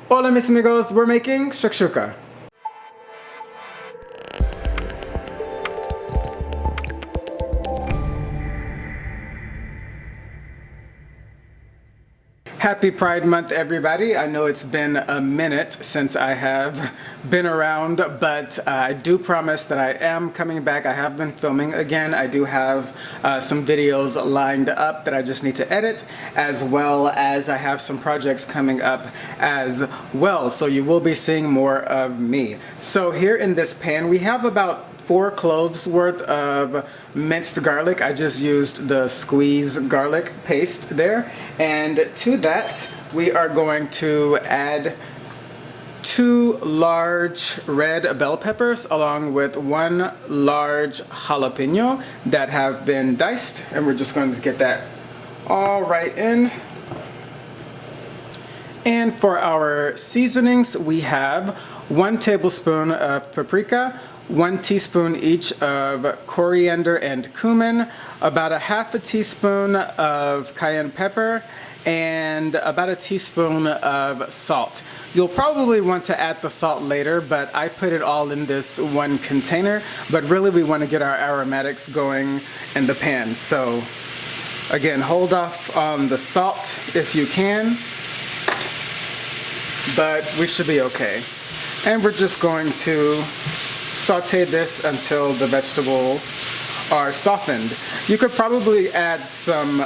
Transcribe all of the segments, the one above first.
Hola mis amigos, we're making shakshuka. Happy Pride Month, everybody. I know it's been a minute since I have been around, but I do promise that I am coming back. I have been filming again. I do have some videos lined up that I just need to edit, as well as I have some projects coming up as well. So you will be seeing more of me. So here in this pan, we have about 4 cloves worth of minced garlic. I just used the squeeze garlic paste there. And to that, we are going to add 2 large red bell peppers along with 1 large jalapeno that have been diced. And we're just going to get that all right in. And for our seasonings, we have 1 tablespoon of paprika, 1 teaspoon each of coriander and cumin, about a half a teaspoon of cayenne pepper, and about a teaspoon of salt. You'll probably want to add the salt later, but I put it all in this one container. But really we want to get our aromatics going in the pan. So again, hold off on the salt if you can, but we should be okay. And we're just going to saute this until the vegetables are softened. You could probably add some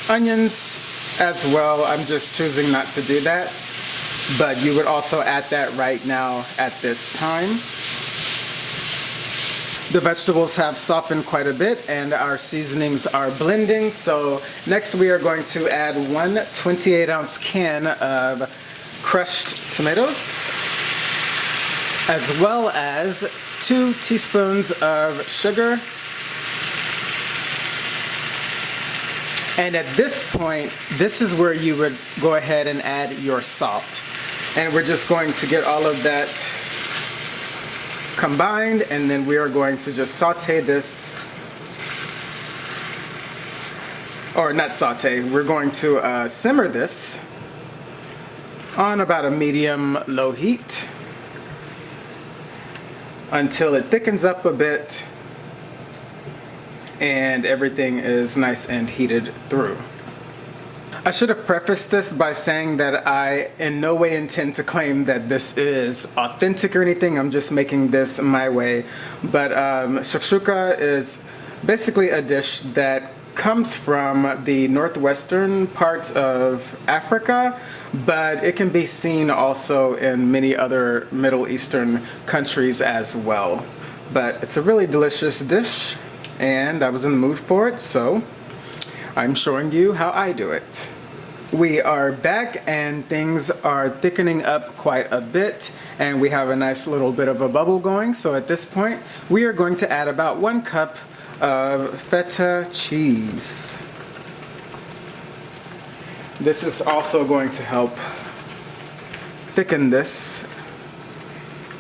onions as well. I'm just choosing not to do that, but you would also add that right now at this time. The vegetables have softened quite a bit and our seasonings are blending. So next we are going to add 1 28-ounce can of crushed tomatoes, as well as 2 teaspoons of sugar. And at this point, this is where you would go ahead and add your salt. And we're just going to get all of that combined, and then we are going to just saute this, or not saute, we're going to simmer this on about a medium-low heat until it thickens up a bit and everything is nice and heated through. I should have prefaced this by saying that I in no way intend to claim that this is authentic or anything. I'm just making this my way. But shakshuka is basically a dish that comes from the northwestern parts of Africa, but it can be seen also in many other Middle Eastern countries as well. But it's a really delicious dish and I was in the mood for it, so I'm showing you how I do it. We are back and things are thickening up quite a bit and we have a nice little bit of a bubble going. So at this point we are going to add about 1 cup of feta cheese. This is also going to help thicken this.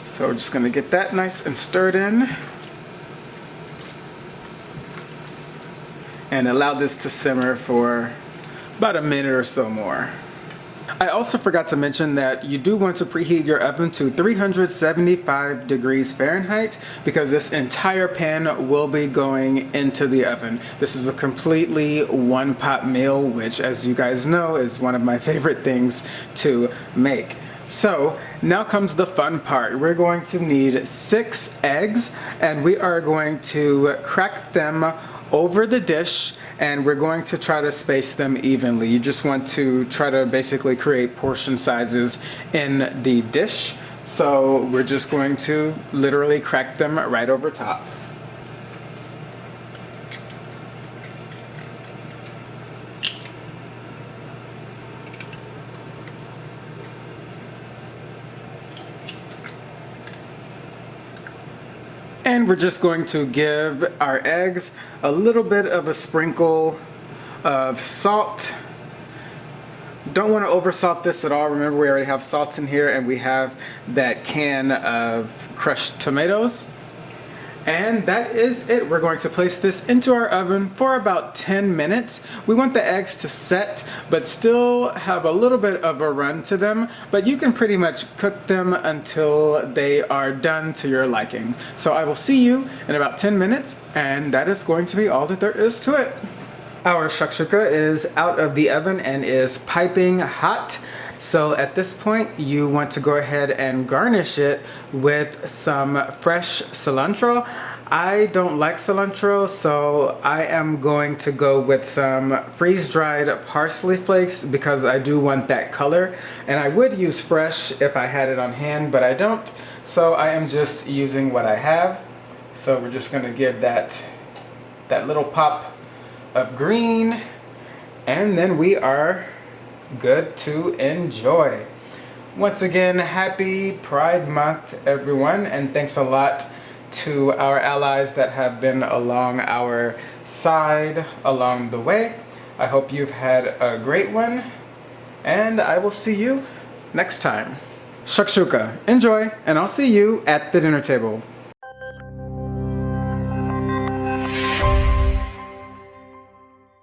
So we're just going to get that nice and stirred in and allow this to simmer for about a minute or so more. I also forgot to mention that you do want to preheat your oven to 375 degrees Fahrenheit because this entire pan will be going into the oven. This is a completely one-pot meal, which, as you guys know, is one of my favorite things to make. So now comes the fun part. We're going to need 6 eggs and we are going to crack them over the dish and we're going to try to space them evenly. You just want to try to basically create portion sizes in the dish. So we're just going to literally crack them right over top. And we're just going to give our eggs a little bit of a sprinkle of salt. Don't want to over salt this at all. Remember, we already have salt in here and we have that can of crushed tomatoes. And that is it. We're going to place this into our oven for about 10 minutes. We want the eggs to set, but still have a little bit of a run to them. But you can pretty much cook them until they are done to your liking. So I will see you in about 10 minutes, and that is going to be all that there is to it. Our shakshuka is out of the oven and is piping hot. So at this point, you want to go ahead and garnish it with some fresh cilantro. I don't like cilantro, so I am going to go with some freeze-dried parsley flakes because I do want that color. And I would use fresh if I had it on hand, but I don't. So I am just using what I have. So we're just gonna give that little pop of green, and then we are good to enjoy. Once again, happy Pride Month, everyone, and thanks a lot to our allies that have been along our side along the way. I hope you've had a great one, and I will see you next time. Shakshuka, enjoy, and I'll see you at the dinner table.